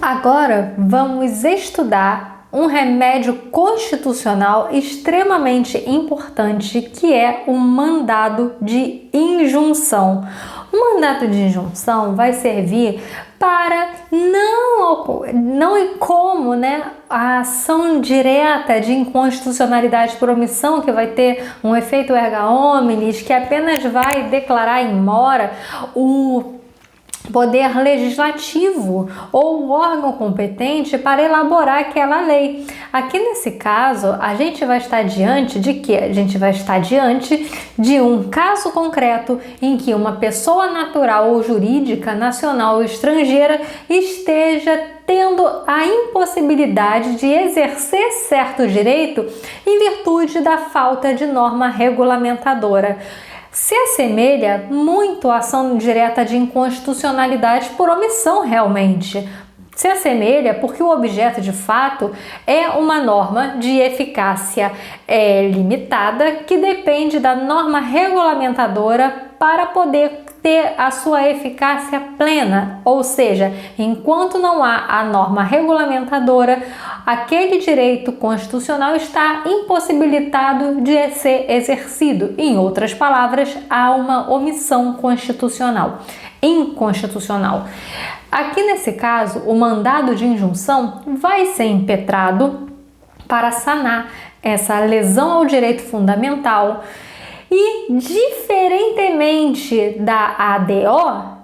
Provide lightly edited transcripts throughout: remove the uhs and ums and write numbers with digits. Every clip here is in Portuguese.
Agora vamos estudar um remédio constitucional extremamente importante, que é o mandado de injunção. O mandado de injunção vai servir para a ação direta de inconstitucionalidade por omissão, que vai ter um efeito erga omnes, que apenas vai declarar in mora o poder legislativo ou o órgão competente para elaborar aquela lei. Aqui nesse caso, a gente vai estar diante de quê? A gente vai estar diante de um caso concreto em que uma pessoa natural ou jurídica, nacional ou estrangeira, esteja tendo a impossibilidade de exercer certo direito em virtude da falta de norma regulamentadora. Se assemelha muito à ação direta de inconstitucionalidade por omissão, realmente. Se assemelha porque o objeto de fato é uma norma de eficácia limitada, que depende da norma regulamentadora para poder ter a sua eficácia plena, ou seja, enquanto não há a norma regulamentadora, aquele direito constitucional está impossibilitado de ser exercido. Em outras palavras, há uma omissão constitucional, inconstitucional. Aqui nesse caso, o mandado de injunção vai ser impetrado para sanar essa lesão ao direito fundamental. E, diferentemente da ADO,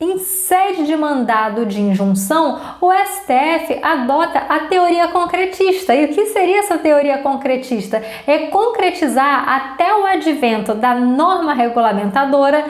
em sede de mandado de injunção, o STF adota a teoria concretista. E o que seria essa teoria concretista? É concretizar até o advento da norma regulamentadora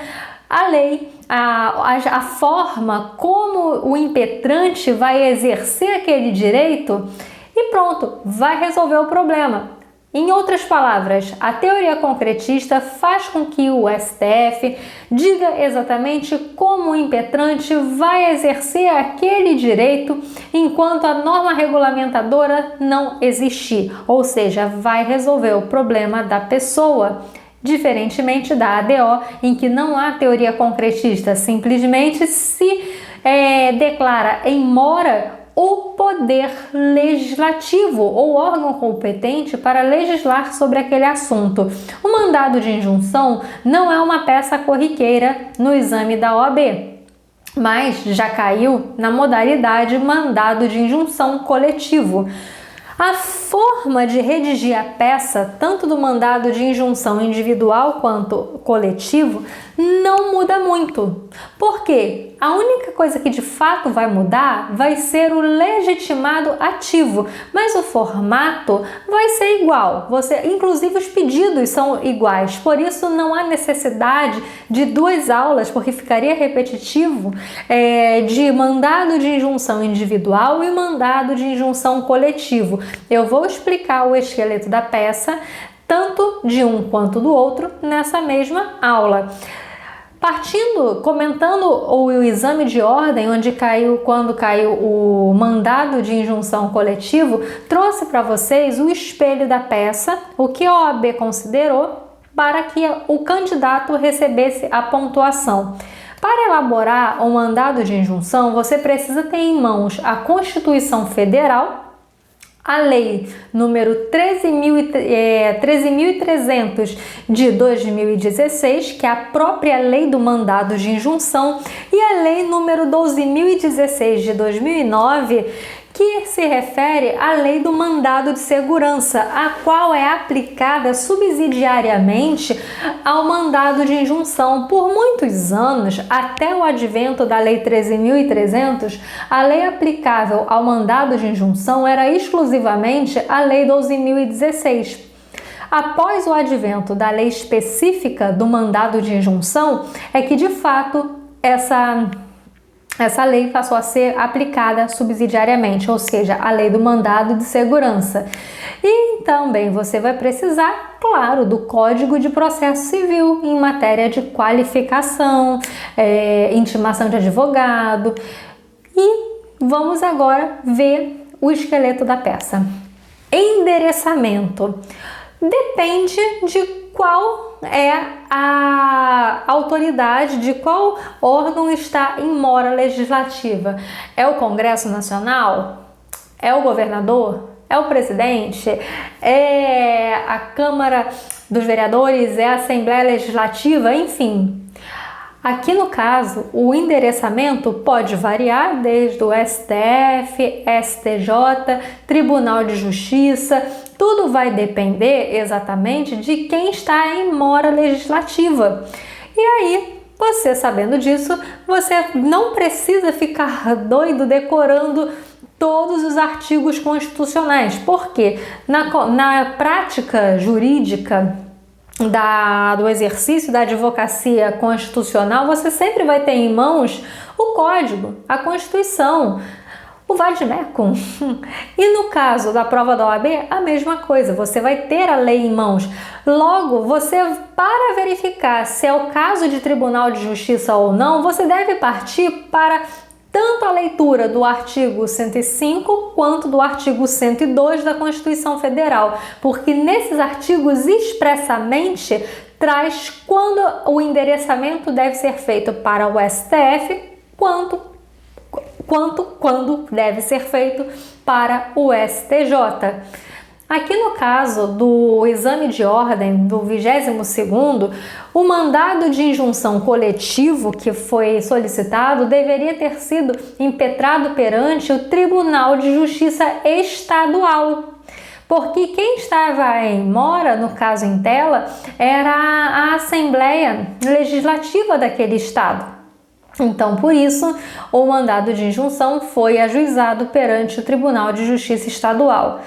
a lei, a forma como o impetrante vai exercer aquele direito e pronto, vai resolver o problema. Em outras palavras, a teoria concretista faz com que o STF diga exatamente como o impetrante vai exercer aquele direito enquanto a norma regulamentadora não existir, ou seja, vai resolver o problema da pessoa. Diferentemente da ADO, em que não há teoria concretista, simplesmente se declara in mora o poder legislativo ou órgão competente para legislar sobre aquele assunto. O mandado de injunção não é uma peça corriqueira no exame da OAB, mas já caiu na modalidade mandado de injunção coletivo. A forma de redigir a peça, tanto do mandado de injunção individual quanto coletivo, não muda muito. Por quê? A única coisa que de fato vai mudar vai ser o legitimado ativo, mas o formato vai ser igual. Inclusive os pedidos são iguais, por isso não há necessidade de duas aulas, porque ficaria repetitivo, de mandado de injunção individual e mandado de injunção coletivo. Eu vou explicar o esqueleto da peça, tanto de um quanto do outro, nessa mesma aula. Comentando o exame de ordem, quando caiu o mandado de injunção coletivo, trouxe para vocês o espelho da peça, o que a OAB considerou para que o candidato recebesse a pontuação. Para elaborar um mandado de injunção, você precisa ter em mãos a Constituição Federal, a Lei número 13.300 de 2016, que é a própria Lei do Mandado de Injunção, e a Lei número 12.016 de 2009, que se refere à Lei do Mandado de Segurança, a qual é aplicada subsidiariamente ao mandado de injunção. Por muitos anos, até o advento da Lei 13.300, a lei aplicável ao mandado de injunção era exclusivamente a Lei 12.016. Após o advento da lei específica do mandado de injunção, é que de fato essa lei passou a ser aplicada subsidiariamente, ou seja, a lei do mandado de segurança. E também você vai precisar, claro, do Código de Processo Civil em matéria de qualificação, intimação de advogado. E vamos agora ver o esqueleto da peça. Endereçamento. Depende de qual é a autoridade, de qual órgão está em mora legislativa. É o Congresso Nacional? É o governador? É o presidente? É a Câmara dos Vereadores? É a Assembleia Legislativa? Enfim. Aqui no caso, o endereçamento pode variar desde o STF, STJ, Tribunal de Justiça, tudo vai depender exatamente de quem está em mora legislativa. E aí, você sabendo disso, você não precisa ficar doido decorando todos os artigos constitucionais, porque na prática jurídica do exercício da advocacia constitucional, você sempre vai ter em mãos o Código, a Constituição, o vade-mecum. E no caso da prova da OAB, a mesma coisa, você vai ter a lei em mãos. Logo, para verificar se é o caso de Tribunal de Justiça ou não, você deve partir para tanto a leitura do artigo 105 quanto do artigo 102 da Constituição Federal, porque nesses artigos expressamente traz quando o endereçamento deve ser feito para o STF, quando deve ser feito para o STJ. Aqui no caso do exame de ordem do 22º, o mandado de injunção coletivo que foi solicitado deveria ter sido impetrado perante o Tribunal de Justiça Estadual, porque quem estava em mora, no caso em tela, era a Assembleia Legislativa daquele estado. Então, por isso, o mandado de injunção foi ajuizado perante o Tribunal de Justiça Estadual.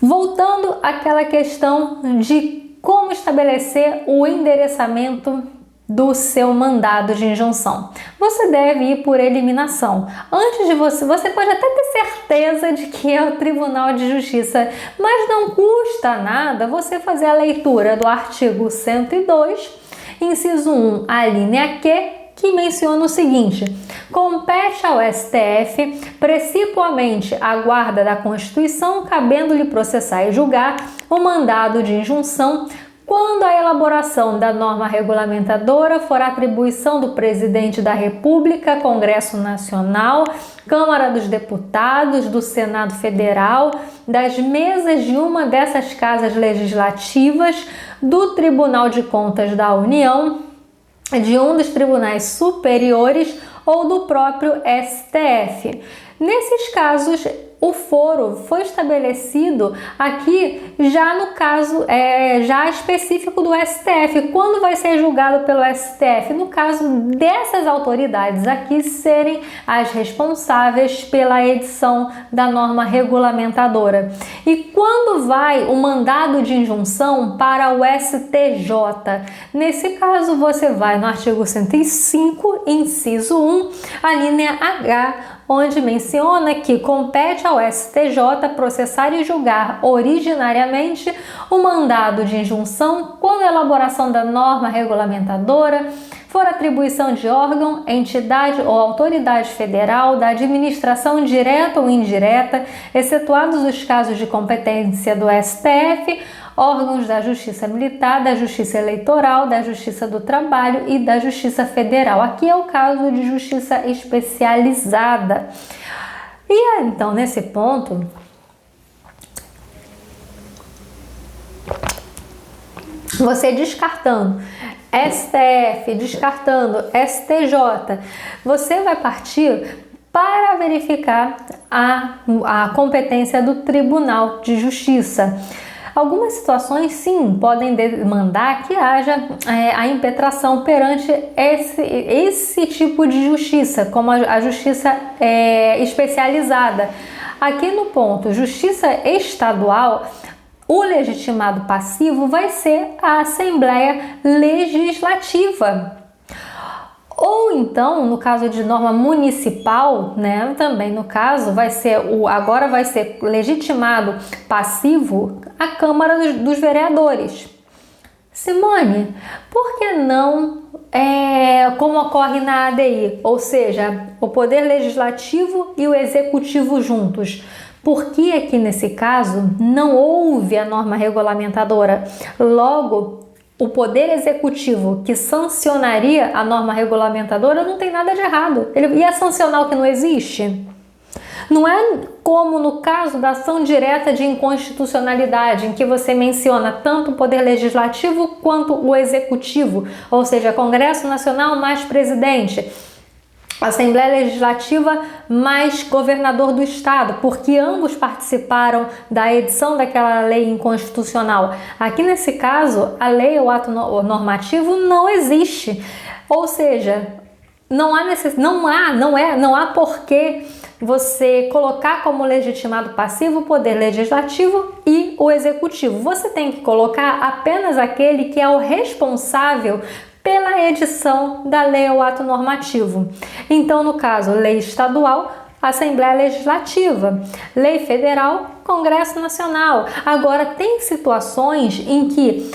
Voltando àquela questão de como estabelecer o endereçamento do seu mandado de injunção. Você deve ir por eliminação. Antes de você pode até ter certeza de que é o Tribunal de Justiça, mas não custa nada você fazer a leitura do artigo 102, inciso 1, a linha Q, que menciona o seguinte: compete ao STF, principalmente a guarda da Constituição, cabendo-lhe processar e julgar o mandado de injunção quando a elaboração da norma regulamentadora for atribuição do Presidente da República, Congresso Nacional, Câmara dos Deputados, do Senado Federal, das mesas de uma dessas casas legislativas, do Tribunal de Contas da União, de um dos tribunais superiores ou do próprio STF. Nesses casos, o foro foi estabelecido aqui já no caso já específico do STF. Quando vai ser julgado pelo STF? No caso dessas autoridades aqui serem as responsáveis pela edição da norma regulamentadora. E quando vai o mandado de injunção para o STJ? Nesse caso, você vai no artigo 105, inciso 1, a linha H, onde menciona que compete ao STJ processar e julgar originariamente o mandado de injunção quando a elaboração da norma regulamentadora for atribuição de órgão, entidade ou autoridade federal, da administração direta ou indireta, excetuados os casos de competência do STF, órgãos da Justiça Militar, da Justiça Eleitoral, da Justiça do Trabalho e da Justiça Federal. Aqui é o caso de justiça especializada. E então, nesse ponto, você descartando STF, descartando STJ, você vai partir para verificar a competência do Tribunal de Justiça. Algumas situações, sim, podem demandar que haja a impetração perante esse tipo de justiça, como a justiça especializada. Aqui no ponto justiça estadual, o legitimado passivo vai ser a Assembleia Legislativa. Ou então, no caso de norma municipal, né, também no caso agora vai ser legitimado passivo a Câmara dos Vereadores. Simone, por que não como ocorre na ADI, ou seja, o Poder Legislativo e o Executivo juntos? Porque aqui nesse caso não houve a norma regulamentadora. Logo, o Poder Executivo que sancionaria a norma regulamentadora não tem nada de errado. Ele ia sancionar o que não existe? Não é como no caso da ação direta de inconstitucionalidade, em que você menciona tanto o Poder Legislativo quanto o Executivo, ou seja, Congresso Nacional mais presidente, Assembleia Legislativa mais governador do estado, porque ambos participaram da edição daquela lei inconstitucional. Aqui nesse caso, a lei ou ato normativo não existe, ou seja, não há porquê você colocar como legitimado passivo o Poder Legislativo e o Executivo. Você tem que colocar apenas aquele que é o responsável pela edição da lei ou ato normativo. Então, no caso, lei estadual, Assembleia Legislativa, lei federal, Congresso Nacional. Agora, tem situações em que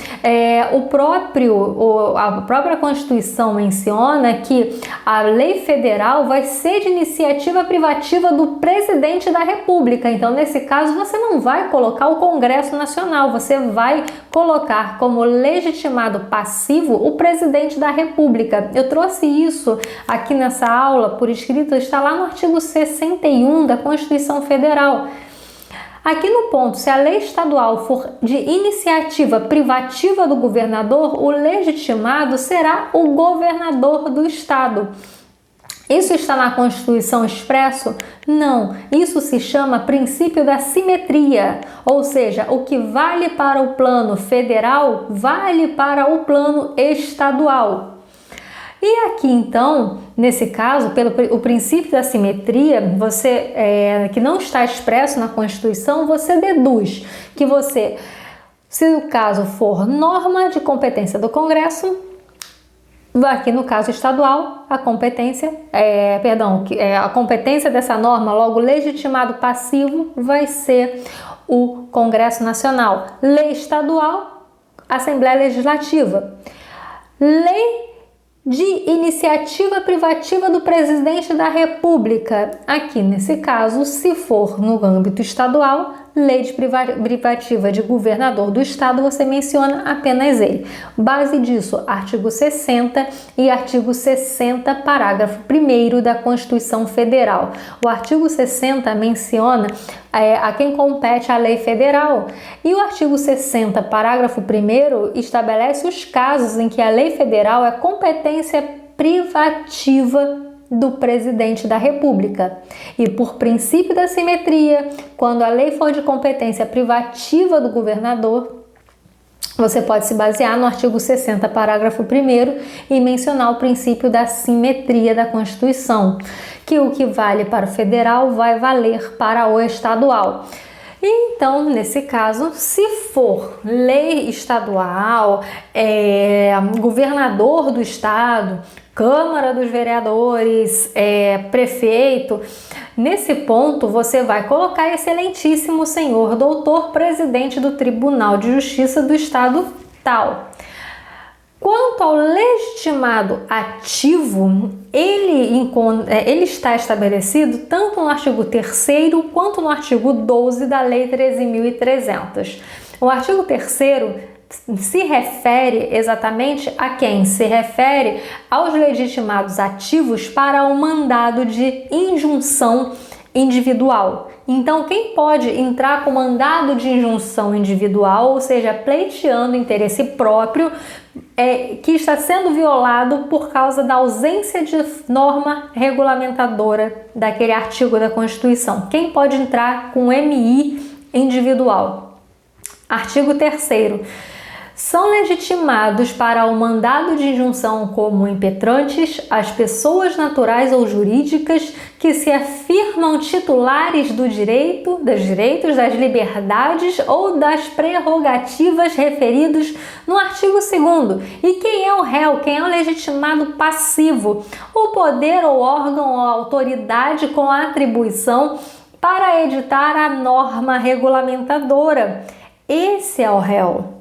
a própria Constituição menciona que a lei federal vai ser de iniciativa privativa do presidente da República. Então, nesse caso, você não vai colocar o Congresso Nacional, você vai colocar como legitimado passivo o presidente da República. Eu trouxe isso aqui nessa aula por escrito, está lá no artigo 61 da Constituição Federal. Aqui no ponto, se a lei estadual for de iniciativa privativa do governador, o legitimado será o governador do estado. Isso está na Constituição expresso? Não, isso se chama princípio da simetria, ou seja, o que vale para o plano federal vale para o plano estadual. E aqui então, nesse caso, pelo o princípio da simetria, que não está expresso na Constituição, você deduz que se o caso for norma de competência do Congresso, aqui no caso estadual, a competência dessa norma, logo legitimado passivo, vai ser o Congresso Nacional. Lei estadual, Assembleia Legislativa. Lei de iniciativa privativa do presidente da República. Aqui, nesse caso, se for no âmbito estadual, lei de privativa de governador do estado, você menciona apenas ele. Base disso, artigo 60 e artigo 60, parágrafo 1º da Constituição Federal. O artigo 60 menciona a quem compete a lei federal e o artigo 60, parágrafo 1º, estabelece os casos em que a lei federal é competência privativa do presidente da República. E por princípio da simetria, quando a lei for de competência privativa do governador, você pode se basear no artigo 60, parágrafo 1º e mencionar o princípio da simetria da Constituição, que o que vale para o federal vai valer para o estadual. E então, nesse caso, se for lei estadual, governador do estado, Câmara dos Vereadores, prefeito, nesse ponto você vai colocar excelentíssimo senhor doutor presidente do Tribunal de Justiça do estado tal. Quanto ao legitimado ativo, ele está estabelecido tanto no artigo 3º quanto no artigo 12 da Lei 13.300. O artigo 3º se refere exatamente a quem? Se refere aos legitimados ativos para o mandado de injunção individual. Então, quem pode entrar com mandado de injunção individual, ou seja, pleiteando interesse próprio, que está sendo violado por causa da ausência de norma regulamentadora daquele artigo da Constituição? Quem pode entrar com MI individual? Artigo 3º. São legitimados para o mandado de injunção como impetrantes as pessoas naturais ou jurídicas que se afirmam titulares dos direitos, das liberdades ou das prerrogativas referidos no artigo 2º. E quem é o réu? Quem é o legitimado passivo? O poder ou órgão ou autoridade com a atribuição para editar a norma regulamentadora. Esse é o réu.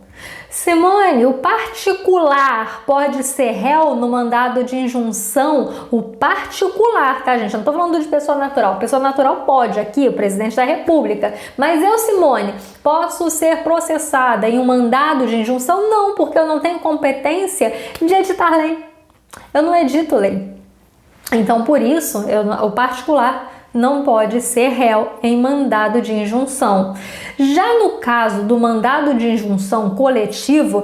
Simone, o particular pode ser réu no mandado de injunção? O particular, tá, gente? Eu não tô falando de pessoa natural. Pessoa natural pode, aqui, o presidente da República. Mas eu, Simone, posso ser processada em um mandado de injunção? Não, porque eu não tenho competência de editar lei. Eu não edito lei. Então, por isso, o particular não pode ser réu em mandado de injunção. Já no caso do mandado de injunção coletivo,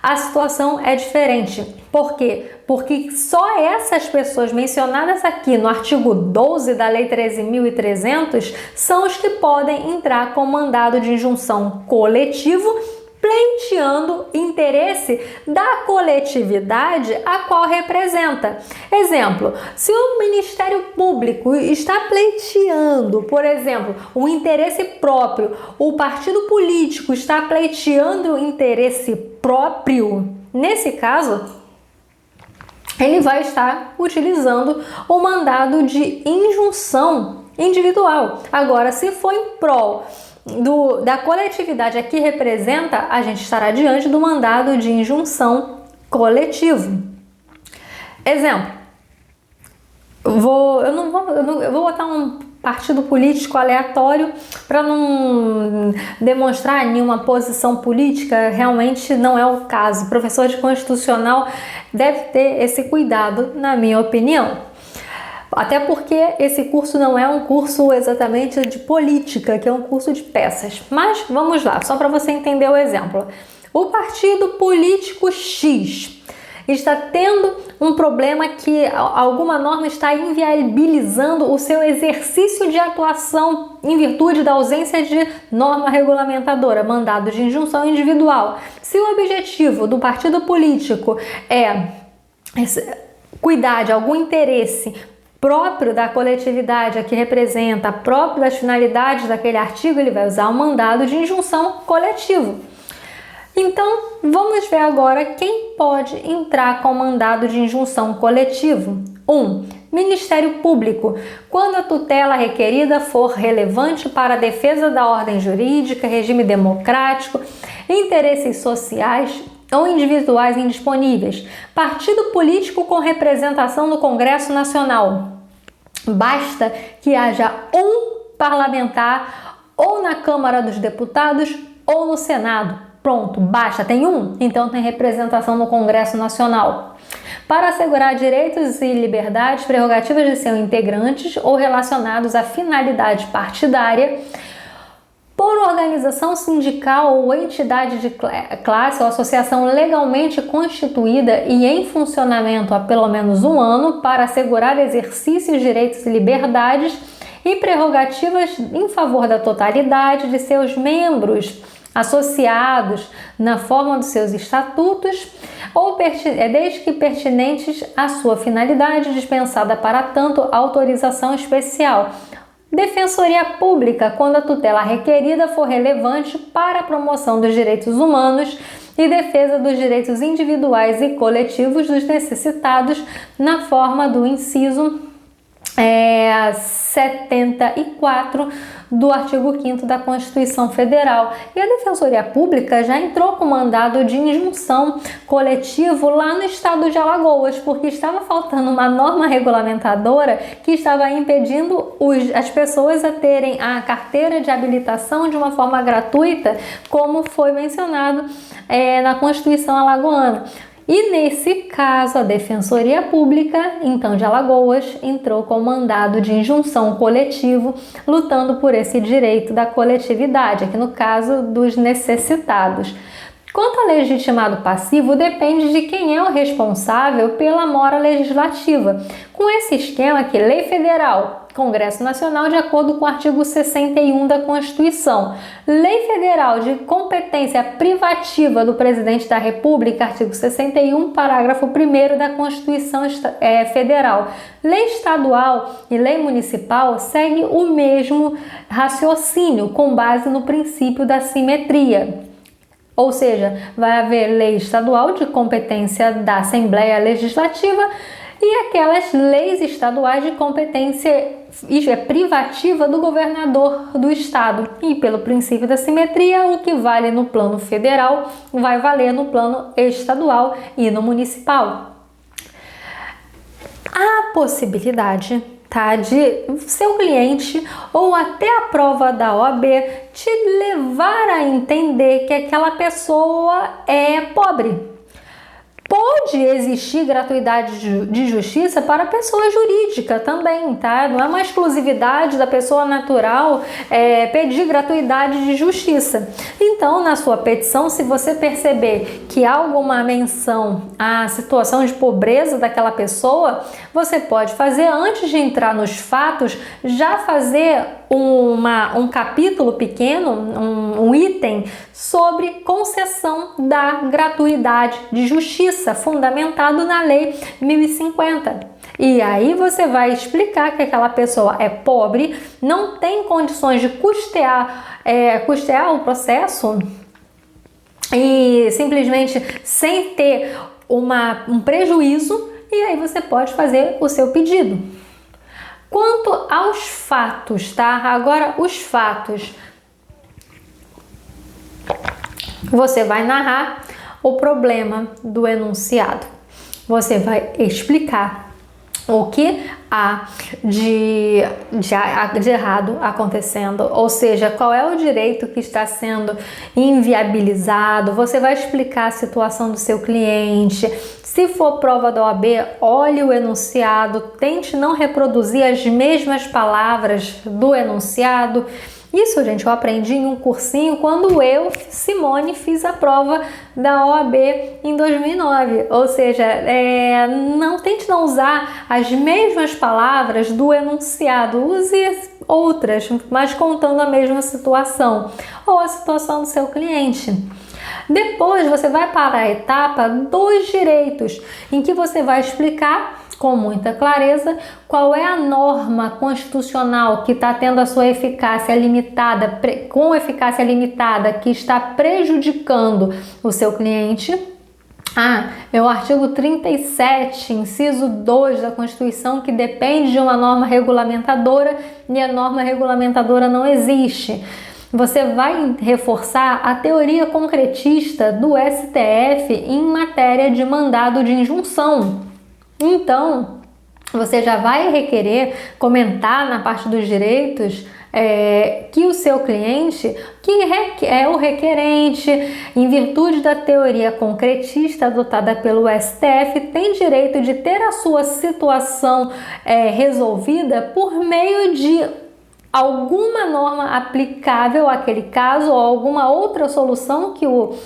a situação é diferente. Por quê? Porque só essas pessoas mencionadas aqui no artigo 12 da Lei 13.300 são os que podem entrar com mandado de injunção coletivo, pleiteando interesse da coletividade a qual representa. Exemplo, se o Ministério Público está pleiteando, por exemplo, um interesse próprio, o partido político está pleiteando interesse próprio, nesse caso, ele vai estar utilizando o mandado de injunção individual. Agora, se for em prol da coletividade aqui representa, a gente estará diante do mandado de injunção coletivo. Exemplo, eu vou botar um partido político aleatório para não demonstrar nenhuma posição política, realmente não é o caso. O professor de constitucional deve ter esse cuidado, na minha opinião. Até porque esse curso não é um curso exatamente de política, que é um curso de peças. Mas vamos lá, só para você entender o exemplo. O partido político X está tendo um problema que alguma norma está inviabilizando o seu exercício de atuação em virtude da ausência de norma regulamentadora, mandado de injunção individual. Se o objetivo do partido político é cuidar de algum interesse próprio da coletividade, a que representa, próprio das finalidades daquele artigo, ele vai usar o mandado de injunção coletivo. Então, vamos ver agora quem pode entrar com mandado de injunção coletivo. 1. Ministério Público, quando a tutela requerida for relevante para a defesa da ordem jurídica, regime democrático, interesses sociais ou individuais indisponíveis. Partido político com representação no Congresso Nacional. Basta que haja um parlamentar ou na Câmara dos Deputados ou no Senado. Pronto, basta, tem um? Então tem representação no Congresso Nacional. Para assegurar direitos e liberdades, prerrogativas de seus integrantes ou relacionados à finalidade partidária, por organização sindical ou entidade de classe ou associação legalmente constituída e em funcionamento há pelo menos um ano para assegurar exercícios, direitos e liberdades e prerrogativas em favor da totalidade de seus membros associados na forma dos seus estatutos ou desde que pertinentes à sua finalidade, dispensada para tanto autorização especial. Defensoria Pública, quando a tutela requerida for relevante para a promoção dos direitos humanos e defesa dos direitos individuais e coletivos dos necessitados, na forma do inciso 74 do artigo 5º da Constituição Federal. E a Defensoria Pública já entrou com mandado de injunção coletivo lá no estado de Alagoas, porque estava faltando uma norma regulamentadora que estava impedindo as pessoas a terem a carteira de habilitação de uma forma gratuita, como foi mencionado na Constituição alagoana. E nesse caso, a Defensoria Pública, então de Alagoas, entrou com mandado de injunção coletivo, lutando por esse direito da coletividade, aqui no caso dos necessitados. Quanto ao legitimado passivo, depende de quem é o responsável pela mora legislativa. Com esse esquema aqui, Lei Federal, Congresso Nacional, de acordo com o artigo 61 da Constituição. Lei Federal de competência privativa do Presidente da República, artigo 61, parágrafo 1º da Constituição Federal. Lei estadual e lei municipal seguem o mesmo raciocínio, com base no princípio da simetria. Ou seja, vai haver lei estadual de competência da Assembleia Legislativa e aquelas leis estaduais de competência privativa do governador do estado. E pelo princípio da simetria, o que vale no plano federal vai valer no plano estadual e no municipal. Há possibilidade, tá, de seu cliente ou até a prova da OAB te levar a entender que aquela pessoa é pobre. Pode existir gratuidade de justiça para pessoa jurídica também, tá? Não é uma exclusividade da pessoa natural pedir gratuidade de justiça. Então, na sua petição, se você perceber que há alguma menção à situação de pobreza daquela pessoa, você pode fazer, antes de entrar nos fatos, já fazer um capítulo pequeno, um item sobre concessão da gratuidade de justiça, fundamentado na Lei 1050. E aí você vai explicar que aquela pessoa é pobre, não tem condições de custear o processo e simplesmente sem ter um prejuízo, e aí você pode fazer o seu pedido. Quanto aos fatos, tá? Agora, os fatos. Você vai narrar o problema do enunciado. Você vai explicar o que há de errado acontecendo, ou seja, qual é o direito que está sendo inviabilizado. Você vai explicar a situação do seu cliente. Se for prova da OAB, olhe o enunciado, tente não reproduzir as mesmas palavras do enunciado. Isso, gente, eu aprendi em um cursinho quando eu, Simone, fiz a prova da OAB em 2009. Ou seja, tente não usar as mesmas palavras do enunciado, use outras, mas contando a mesma situação ou a situação do seu cliente. Depois você vai para a etapa dos direitos, em que você vai explicar com muita clareza qual é a norma constitucional que está tendo a sua eficácia limitada, que está prejudicando o seu cliente. É o artigo 37, inciso 2 da Constituição, que depende de uma norma regulamentadora e a norma regulamentadora não existe. Você vai reforçar a teoria concretista do STF em matéria de mandado de injunção. Então, você já vai requerer comentar na parte dos direitos que o seu cliente, que é o requerente, em virtude da teoria concretista adotada pelo STF, tem direito de ter a sua situação resolvida por meio de alguma norma aplicável àquele caso ou alguma outra solução que o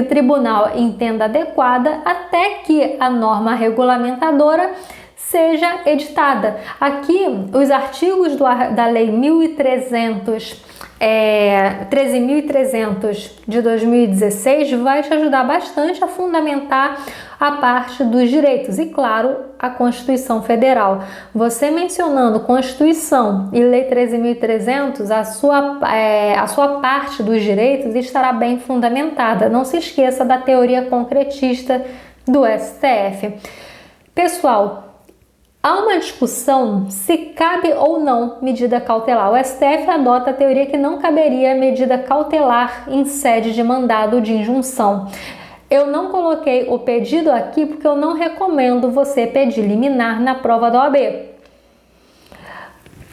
tribunal entenda adequada, até que a norma regulamentadora seja editada. Aqui, os artigos da Lei 13.300 de 2016 vai te ajudar bastante a fundamentar a parte dos direitos e, claro, a Constituição Federal. Você mencionando Constituição e Lei 13.300, a sua parte dos direitos estará bem fundamentada. Não se esqueça da teoria concretista do STF. Pessoal, há uma discussão se cabe ou não medida cautelar. O STF adota a teoria que não caberia medida cautelar em sede de mandado de injunção. Eu não coloquei o pedido aqui porque eu não recomendo você pedir liminar na prova da OAB.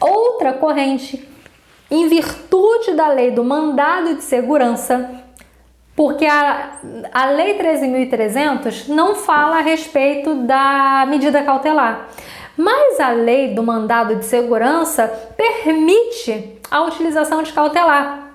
Outra corrente, em virtude da lei do mandado de segurança, porque a Lei 13.300 não fala a respeito da medida cautelar. Mas a lei do mandado de segurança permite a utilização de cautelar.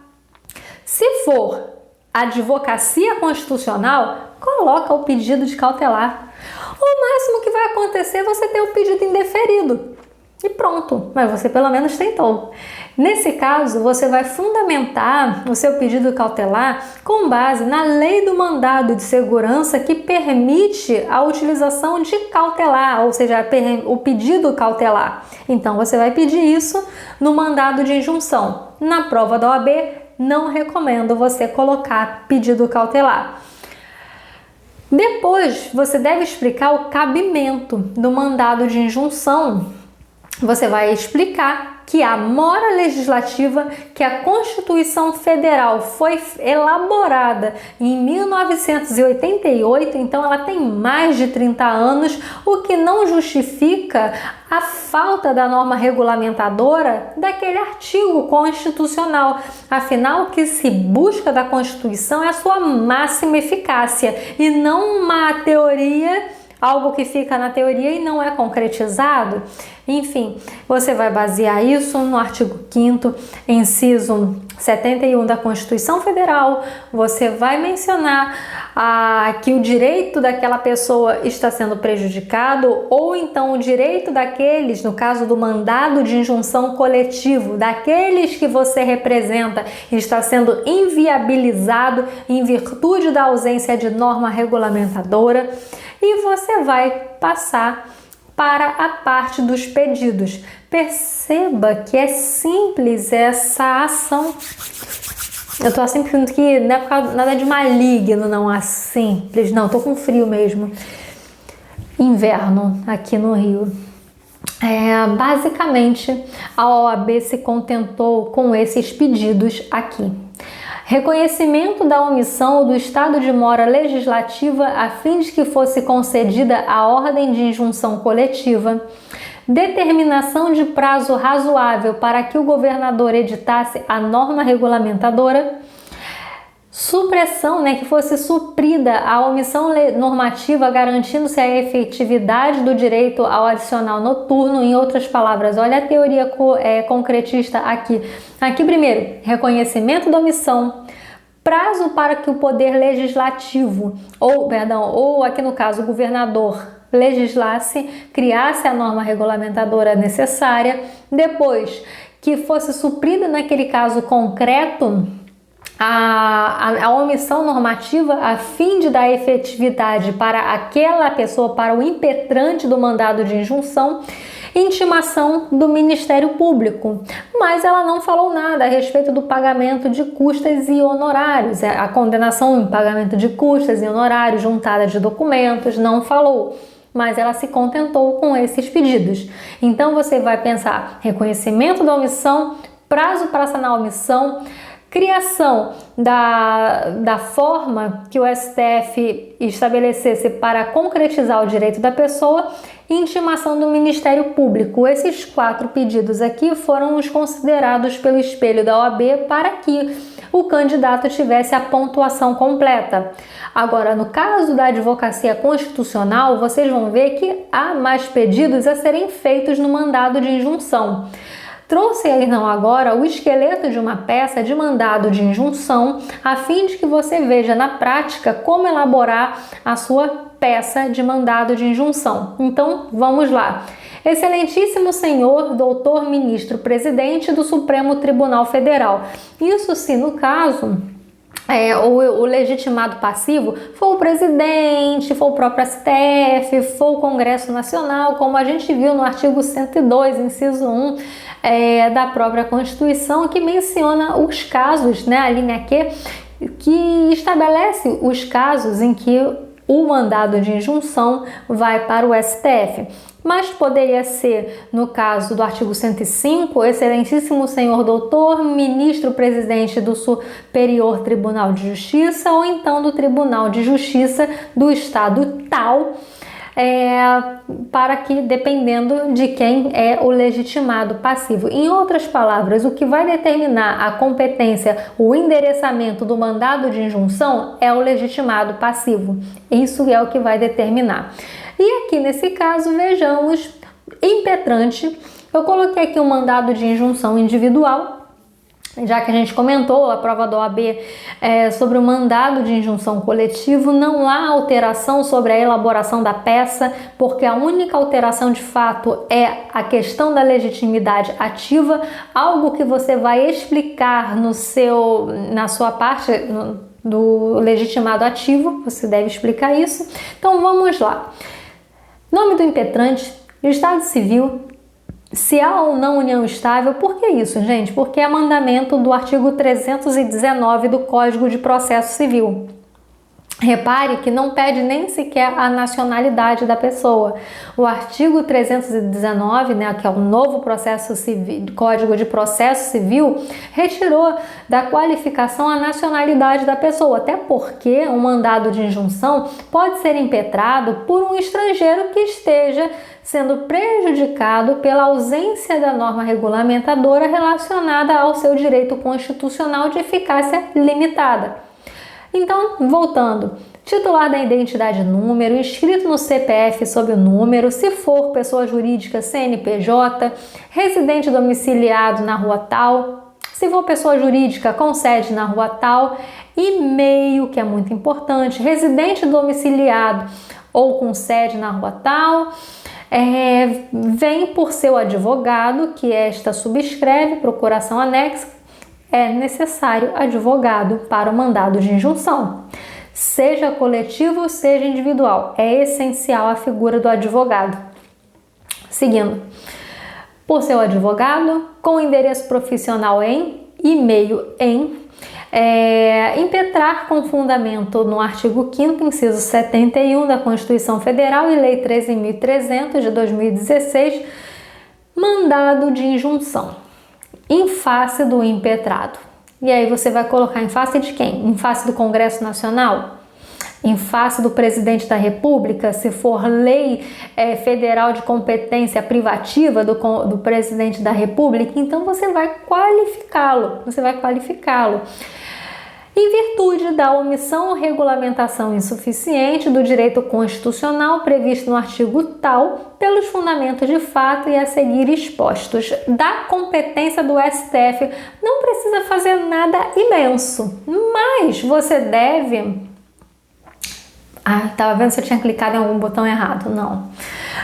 Se for advocacia constitucional, coloca o pedido de cautelar. O máximo que vai acontecer é você ter o pedido indeferido. E pronto, mas você pelo menos tentou. Nesse caso, você vai fundamentar o seu pedido cautelar com base na lei do mandado de segurança, que permite a utilização de cautelar, ou seja, o pedido cautelar. Então, você vai pedir isso no mandado de injunção. Na prova da OAB, não recomendo você colocar pedido cautelar. Depois, você deve explicar o cabimento do mandado de injunção. Você vai explicar que a mora legislativa, que a Constituição Federal foi elaborada em 1988, então ela tem mais de 30 anos, o que não justifica a falta da norma regulamentadora daquele artigo constitucional. Afinal, o que se busca da Constituição é a sua máxima eficácia e não uma teoria, algo que fica na teoria e não é concretizado. Enfim, você vai basear isso no artigo 5º, inciso 71 da Constituição Federal. Você vai mencionar que o direito daquela pessoa está sendo prejudicado, ou então o direito daqueles, no caso do mandado de injunção coletivo, daqueles que você representa, está sendo inviabilizado em virtude da ausência de norma regulamentadora. E você vai passar para a parte dos pedidos. Perceba que é simples essa ação. Eu tô assim pensando que não é por causa nada de maligno, não é simples. Não, tô com frio mesmo. Inverno aqui no Rio. Basicamente, a OAB se contentou com esses pedidos aqui. Reconhecimento da omissão do estado de mora legislativa a fim de que fosse concedida a ordem de injunção coletiva. Determinação de prazo razoável para que o governador editasse a norma regulamentadora. Supressão, que fosse suprida a omissão normativa, garantindo-se a efetividade do direito ao adicional noturno. Em outras palavras, olha a teoria concretista aqui. Aqui, primeiro, reconhecimento da omissão, prazo para que o poder legislativo, ou aqui no caso o governador, legislasse, criasse a norma regulamentadora necessária. Depois, que fosse suprida naquele caso concreto a omissão normativa a fim de dar efetividade para aquela pessoa, para o impetrante do mandado de injunção. Intimação do Ministério Público, mas ela não falou nada a respeito do pagamento de custas e honorários, a condenação em pagamento de custas e honorários, juntada de documentos, não falou, mas ela se contentou com esses pedidos. Então você vai pensar reconhecimento da omissão, prazo para sanar a omissão, criação da forma que o STF estabelecesse para concretizar o direito da pessoa, intimação do Ministério Público. Esses 4 pedidos aqui foram os considerados pelo espelho da OAB para que o candidato tivesse a pontuação completa. Agora, no caso da advocacia constitucional, vocês vão ver que há mais pedidos a serem feitos no mandado de injunção. Trouxe então agora o esqueleto de uma peça de mandado de injunção, a fim de que você veja na prática como elaborar a sua peça de mandado de injunção. Então, vamos lá. Excelentíssimo senhor doutor ministro presidente do Supremo Tribunal Federal. Isso se no caso o legitimado passivo for o presidente, for o próprio STF, for o Congresso Nacional, como a gente viu no artigo 102, inciso 1 da própria Constituição, que menciona os casos, a linha Q, que estabelece os casos em que o mandado de injunção vai para o STF. Mas poderia ser, no caso do artigo 105, excelentíssimo senhor doutor, ministro presidente do Superior Tribunal de Justiça, ou então do Tribunal de Justiça do Estado tal, para que, dependendo de quem é o legitimado passivo. Em outras palavras, o que vai determinar a competência, o endereçamento do mandado de injunção é o legitimado passivo. Isso é o que vai determinar. E aqui nesse caso, vejamos, impetrante, eu coloquei aqui um mandado de injunção individual, já que a gente comentou a prova da OAB sobre o mandado de injunção coletivo, não há alteração sobre a elaboração da peça, porque a única alteração de fato é a questão da legitimidade ativa, algo que você vai explicar na sua parte do legitimado ativo, você deve explicar isso. Então vamos lá. Nome do impetrante, Estado Civil, se há ou não união estável. Por que isso, gente? Porque é mandamento do artigo 319 do Código de Processo Civil. Repare que não pede nem sequer a nacionalidade da pessoa. O artigo 319, né, que é o novo processo civil, Código de Processo Civil, retirou da qualificação a nacionalidade da pessoa, até porque um mandado de injunção pode ser impetrado por um estrangeiro que esteja sendo prejudicado pela ausência da norma regulamentadora relacionada ao seu direito constitucional de eficácia limitada. Então, voltando, titular da identidade número, inscrito no CPF sob o número, se for pessoa jurídica CNPJ, residente domiciliado na rua tal, se for pessoa jurídica com sede na rua tal, e-mail, que é muito importante, residente domiciliado ou com sede na rua tal, vem por seu advogado, que esta subscreve, procuração anexa, é necessário advogado para o mandado de injunção. Seja coletivo, seja individual, é essencial a figura do advogado. Seguindo, por seu advogado, com endereço profissional em, e-mail em, impetrar com fundamento no artigo 5º, inciso 71 da Constituição Federal e Lei 13.300 de 2016, mandado de injunção em face do impetrado. E aí você vai colocar em face de quem? Em face do Congresso Nacional? Em face do Presidente da República, se for lei federal de competência privativa do Presidente da República, então você vai qualificá-lo. Em virtude da omissão ou regulamentação insuficiente do direito constitucional previsto no artigo tal, pelos fundamentos de fato e a seguir expostos, da competência do STF, não precisa fazer nada imenso, mas você deve... estava vendo se eu tinha clicado em algum botão errado, não.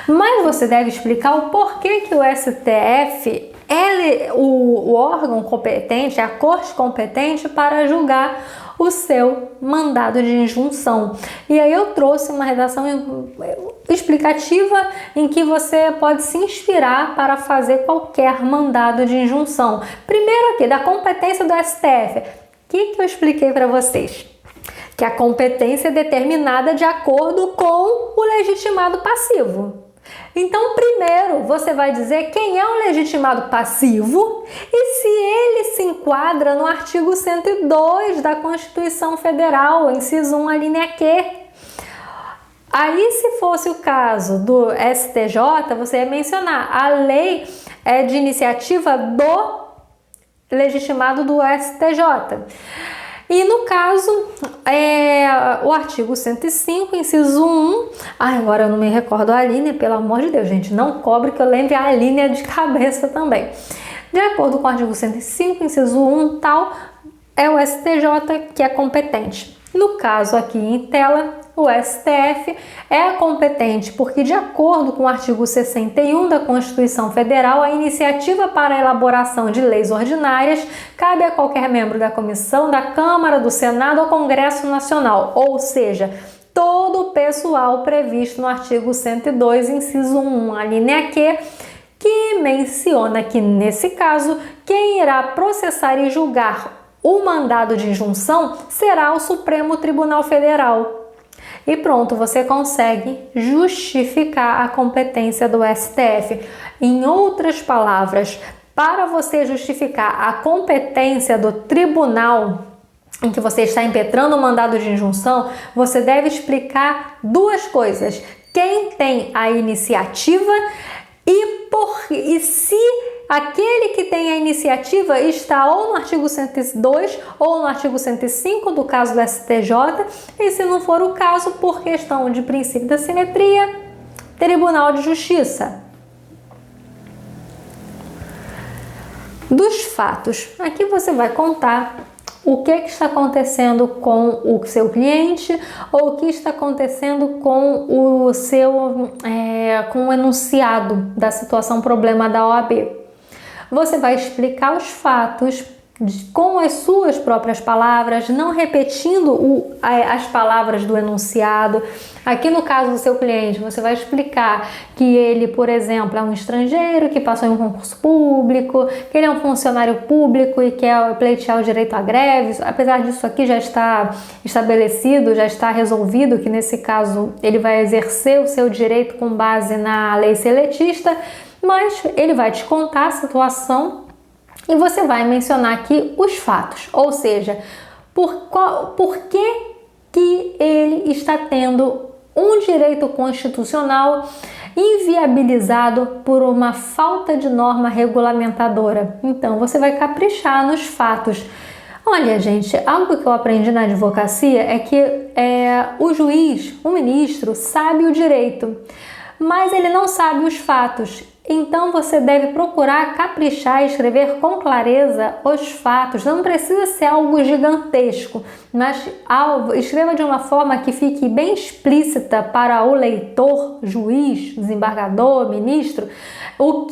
Mas você deve explicar o porquê que o STF o órgão competente, a corte competente para julgar o seu mandado de injunção. E aí eu trouxe uma redação explicativa em que você pode se inspirar para fazer qualquer mandado de injunção. Primeiro aqui, da competência do STF. O que eu expliquei para vocês? Que a competência é determinada de acordo com o legitimado passivo. Então, primeiro, você vai dizer quem é o legitimado passivo e se ele se enquadra no artigo 102 da Constituição Federal, inciso 1, a linha Q. Aí, se fosse o caso do STJ, você ia mencionar a lei de iniciativa do legitimado do STJ. E no caso, o artigo 105, inciso 1, agora eu não me recordo a linha, pelo amor de Deus, gente, não cobre que eu lembre a linha de cabeça também. De acordo com o artigo 105, inciso 1, tal, é o STJ que é competente. No caso aqui em tela, o STF é competente porque, de acordo com o artigo 61 da Constituição Federal, a iniciativa para a elaboração de leis ordinárias cabe a qualquer membro da Comissão, da Câmara, do Senado ou Congresso Nacional, ou seja, todo o pessoal previsto no artigo 102, inciso 1, a linha Q, que menciona que, nesse caso, quem irá processar e julgar o mandado de injunção será o Supremo Tribunal Federal. E pronto, você consegue justificar a competência do STF. Em outras palavras, para você justificar a competência do tribunal em que você está impetrando o mandado de injunção, você deve explicar duas coisas: quem tem a iniciativa e se aquele que tem a iniciativa está ou no artigo 102 ou no artigo 105 do caso do STJ, e se não for o caso, por questão de princípio da simetria, Tribunal de Justiça. Dos fatos, aqui você vai contar o que está acontecendo com o seu cliente ou o que está acontecendo com o seu com o enunciado da situação problema da OAB. Você vai explicar os fatos com as suas próprias palavras, não repetindo as palavras do enunciado. Aqui no caso do seu cliente, você vai explicar que ele, por exemplo, é um estrangeiro que passou em um concurso público, que ele é um funcionário público e quer pleitear o direito à greve. Apesar disso aqui já está estabelecido, já está resolvido que nesse caso ele vai exercer o seu direito com base na lei seletista, mas ele vai te contar a situação e você vai mencionar aqui os fatos, ou seja, por que ele está tendo um direito constitucional inviabilizado por uma falta de norma regulamentadora. Então, você vai caprichar nos fatos. Olha, gente, algo que eu aprendi na advocacia é que o juiz, o ministro, sabe o direito, mas ele não sabe os fatos. Então você deve procurar caprichar e escrever com clareza os fatos. Não precisa ser algo gigantesco, mas escreva de uma forma que fique bem explícita para o leitor, juiz, desembargador, ministro, o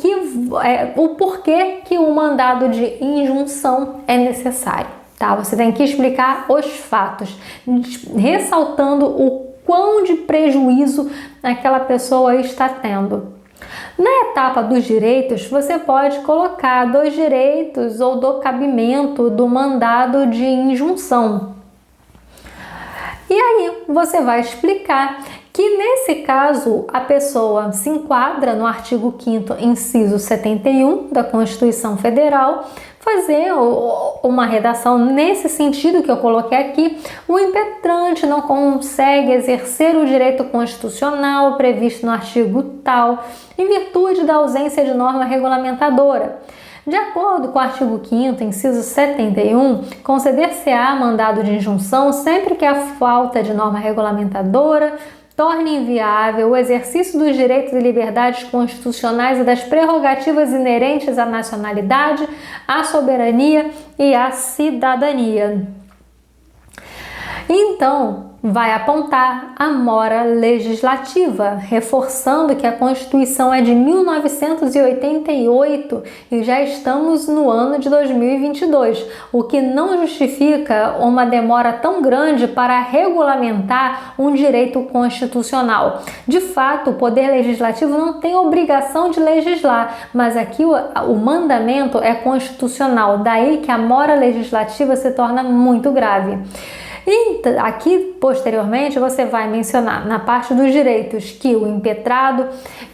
porquê que o mandado de injunção é necessário. Tá? Você tem que explicar os fatos, ressaltando o quão de prejuízo aquela pessoa está tendo. Na etapa dos direitos, você pode colocar dos direitos ou do cabimento do mandado de injunção. E aí você vai explicar que nesse caso a pessoa se enquadra no artigo 5º, inciso 71 da Constituição Federal, fazer uma redação nesse sentido que eu coloquei aqui. O impetrante não consegue exercer o direito constitucional previsto no artigo tal, em virtude da ausência de norma regulamentadora. De acordo com o artigo 5º, inciso 71, conceder-se-á mandado de injunção sempre que a falta de norma regulamentadora torne inviável o exercício dos direitos e liberdades constitucionais e das prerrogativas inerentes à nacionalidade, à soberania e à cidadania. Então, vai apontar a mora legislativa, reforçando que a Constituição é de 1988 e já estamos no ano de 2022, o que não justifica uma demora tão grande para regulamentar um direito constitucional. De fato, o Poder Legislativo não tem obrigação de legislar, mas aqui o mandamento é constitucional, daí que a mora legislativa se torna muito grave. E aqui, posteriormente, você vai mencionar na parte dos direitos que o impetrado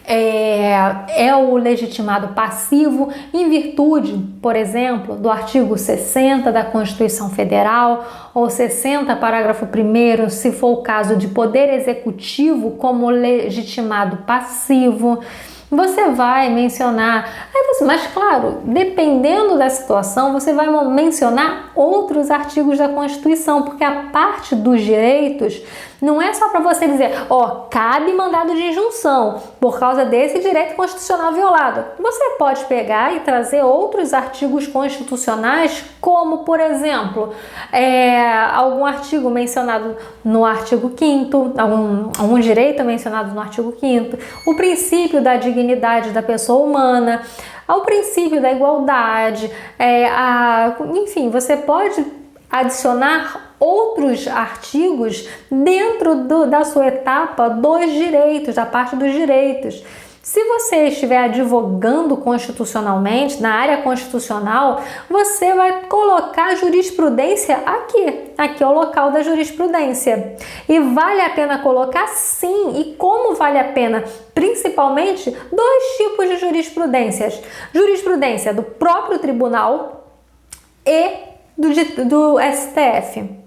é o legitimado passivo em virtude, por exemplo, do artigo 60 da Constituição Federal ou 60, parágrafo 1º, se for o caso de poder executivo como legitimado passivo. Você vai mencionar, mas claro, dependendo da situação, você vai mencionar outros artigos da Constituição, porque a parte dos direitos não é só para você dizer, cabe mandado de injunção por causa desse direito constitucional violado. Você pode pegar e trazer outros artigos constitucionais, como, por exemplo, algum artigo mencionado no artigo 5º, algum direito mencionado no artigo 5º, o princípio da dignidade da pessoa humana, ao princípio da igualdade, enfim, você pode adicionar outros artigos dentro da sua etapa dos direitos, da parte dos direitos. Se você estiver advogando constitucionalmente, na área constitucional, você vai colocar jurisprudência aqui. Aqui é o local da jurisprudência. E vale a pena colocar sim. E como vale a pena? Principalmente dois tipos de jurisprudências. Jurisprudência do próprio tribunal e do STF.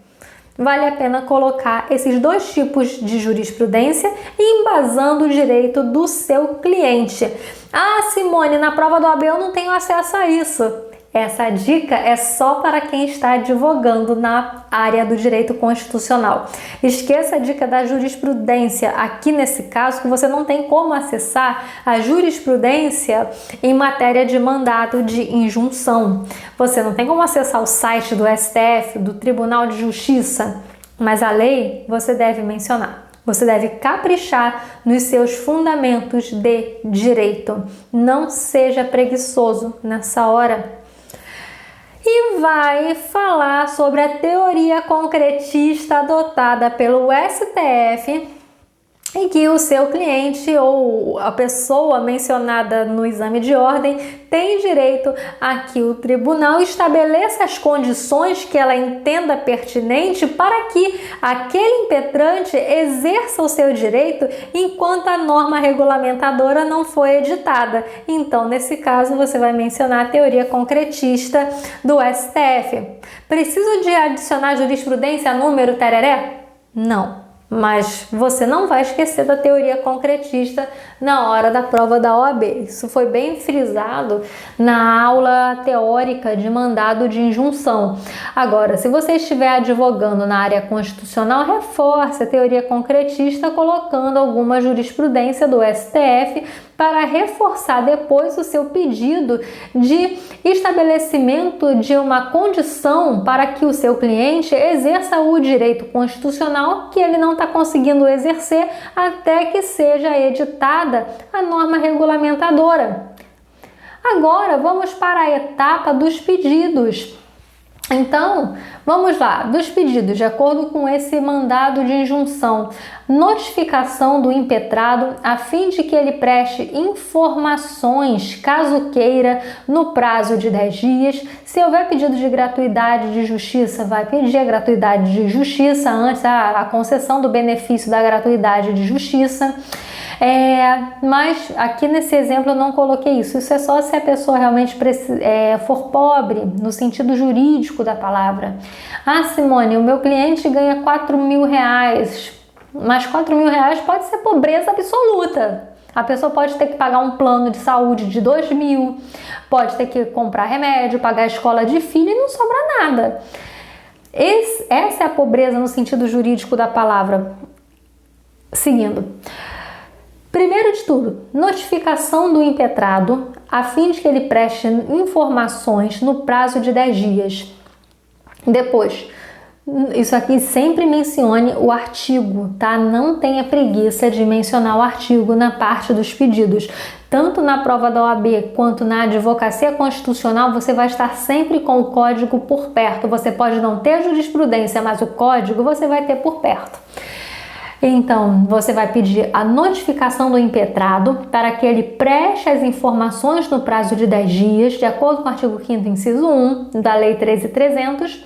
Vale a pena colocar esses dois tipos de jurisprudência embasando o direito do seu cliente. Simone, na prova do OAB eu não tenho acesso a isso. Essa dica é só para quem está advogando na área do direito constitucional. Esqueça a dica da jurisprudência aqui nesse caso, que você não tem como acessar a jurisprudência em matéria de mandado de injunção. Você não tem como acessar o site do STF, do Tribunal de Justiça, mas a lei você deve mencionar. Você deve caprichar nos seus fundamentos de direito. Não seja preguiçoso nessa hora. E vai falar sobre a teoria concretista adotada pelo STF, em que o seu cliente ou a pessoa mencionada no exame de ordem tem direito a que o tribunal estabeleça as condições que ela entenda pertinente para que aquele impetrante exerça o seu direito enquanto a norma regulamentadora não foi editada. Então, nesse caso, você vai mencionar a teoria concretista do STF. Preciso de adicionar jurisprudência número tereré? Não. Mas você não vai esquecer da teoria concretista na hora da prova da OAB. Isso foi bem frisado na aula teórica de mandado de injunção. Agora, se você estiver advogando na área constitucional, reforce a teoria concretista colocando alguma jurisprudência do STF para reforçar depois o seu pedido de estabelecimento de uma condição para que o seu cliente exerça o direito constitucional que ele não está conseguindo exercer até que seja editada a norma regulamentadora. Agora vamos para a etapa dos pedidos. Então, vamos lá, dos pedidos, de acordo com esse mandado de injunção, notificação do impetrado a fim de que ele preste informações, caso queira, no prazo de 10 dias. Se houver pedido de gratuidade de justiça, vai pedir a gratuidade de justiça antes, a concessão do benefício da gratuidade de justiça. Mas aqui nesse exemplo eu não coloquei isso. Isso é só se a pessoa realmente for pobre, no sentido jurídico da palavra. Ah, Simone, o meu cliente ganha R$4.000, mas R$4.000 pode ser pobreza absoluta. A pessoa pode ter que pagar um plano de saúde de R$2.000, pode ter que comprar remédio, pagar a escola de filho e não sobra nada. Essa é a pobreza no sentido jurídico da palavra. Seguindo. Primeiro de tudo, notificação do impetrado a fim de que ele preste informações no prazo de 10 dias. Depois, isso aqui sempre mencione o artigo, tá? Não tenha preguiça de mencionar o artigo na parte dos pedidos. Tanto na prova da OAB quanto na advocacia constitucional, você vai estar sempre com o código por perto. Você pode não ter jurisprudência, mas o código você vai ter por perto. Então, você vai pedir a notificação do impetrado para que ele preste as informações no prazo de 10 dias, de acordo com o artigo 5º, inciso 1 da Lei 13.300.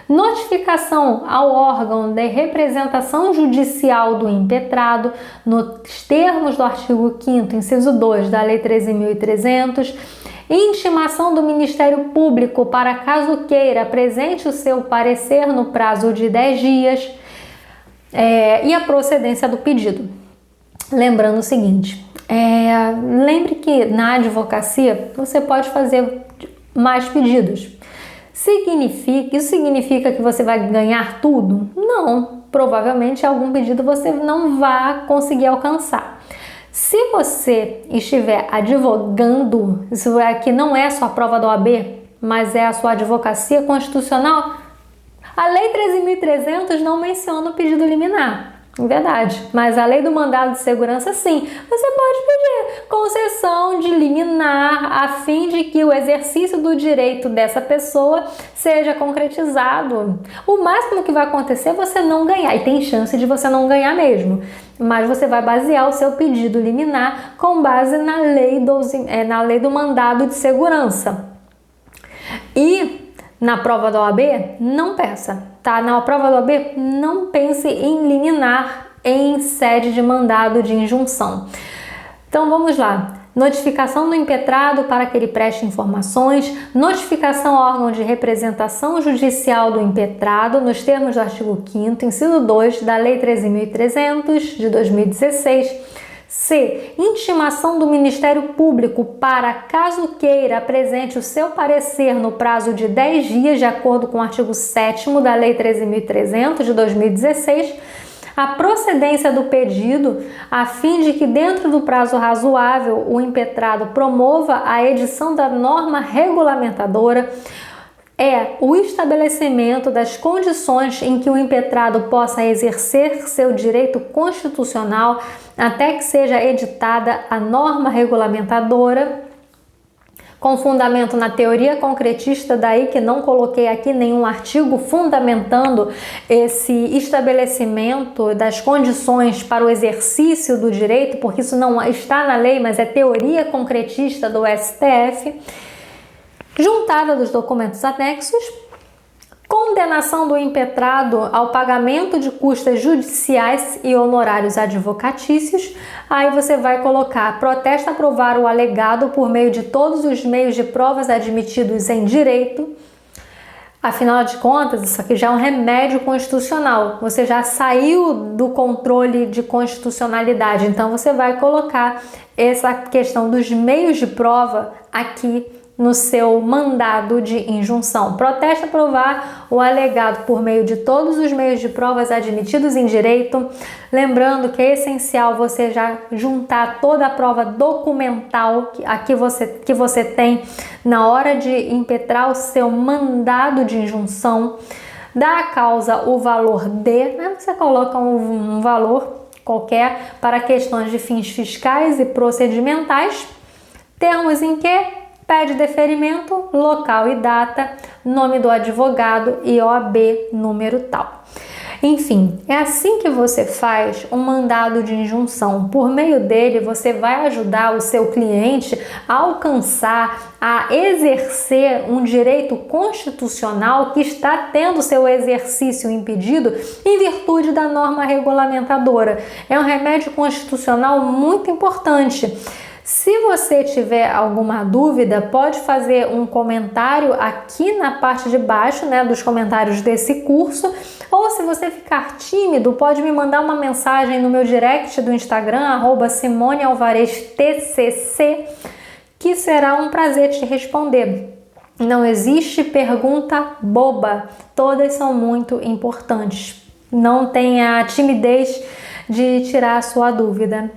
Notificação ao órgão de representação judicial do impetrado, nos termos do artigo 5º, inciso 2 da Lei 13.300. Intimação do Ministério Público para, caso queira, apresente o seu parecer no prazo de 10 dias. E a procedência do pedido. Lembrando o seguinte, lembre que na advocacia você pode fazer mais pedidos. Isso significa que você vai ganhar tudo? Não, provavelmente algum pedido você não vai conseguir alcançar. Se você estiver advogando, isso aqui não é só a prova da OAB, mas é a sua advocacia constitucional, a Lei 13.300 não menciona o pedido liminar, é verdade, mas a Lei do Mandado de Segurança sim. Você pode pedir concessão de liminar a fim de que o exercício do direito dessa pessoa seja concretizado. O máximo que vai acontecer é você não ganhar, e tem chance de você não ganhar mesmo, mas você vai basear o seu pedido liminar com base na lei do Mandado de Segurança. E na prova da OAB, não peça, tá? Na prova da OAB, não pense em liminar em sede de mandado de injunção. Então, vamos lá. Notificação do impetrado para que ele preste informações, notificação ao órgão de representação judicial do impetrado, nos termos do artigo 5º, inciso 2 da Lei 13.300 de 2016. C. Intimação do Ministério Público para, caso queira, apresente o seu parecer no prazo de 10 dias, de acordo com o artigo 7º da Lei 13.300 de 2016, a procedência do pedido, a fim de que, dentro do prazo razoável, o impetrado promova a edição da norma regulamentadora, o estabelecimento das condições em que o impetrado possa exercer seu direito constitucional até que seja editada a norma regulamentadora. com fundamento na teoria concretista, daí que não coloquei aqui nenhum artigo fundamentando esse estabelecimento das condições para o exercício do direito, porque isso não está na lei, mas é teoria concretista do STF, juntada dos documentos anexos, condenação do impetrado ao pagamento de custas judiciais e honorários advocatícios. Aí você vai colocar: protesta provar o alegado por meio de todos os meios de provas admitidos em direito. Afinal de contas, isso aqui já é um remédio constitucional. Você já saiu do controle de constitucionalidade. Então você vai colocar essa questão dos meios de prova aqui no seu mandado de injunção. Protesta provar o alegado por meio de todos os meios de provas admitidos em direito. Lembrando que é essencial você já juntar toda a prova documental que você tem na hora de impetrar o seu mandado de injunção. Dá à causa o valor de, né? Você coloca um valor qualquer para questões de fins fiscais e procedimentais. Termos em que pede deferimento, local e data, nome do advogado e OAB número tal. Enfim, é assim que você faz um mandado de injunção. Por meio dele, você vai ajudar o seu cliente a alcançar, a exercer um direito constitucional que está tendo seu exercício impedido em virtude da norma regulamentadora. É um remédio constitucional muito importante. Se você tiver alguma dúvida, pode fazer um comentário aqui na parte de baixo, né, dos comentários desse curso, ou se você ficar tímido, pode me mandar uma mensagem no meu direct do Instagram, @SimoneAlvarezTCC, que será um prazer te responder. Não existe pergunta boba, todas são muito importantes. Não tenha timidez de tirar a sua dúvida.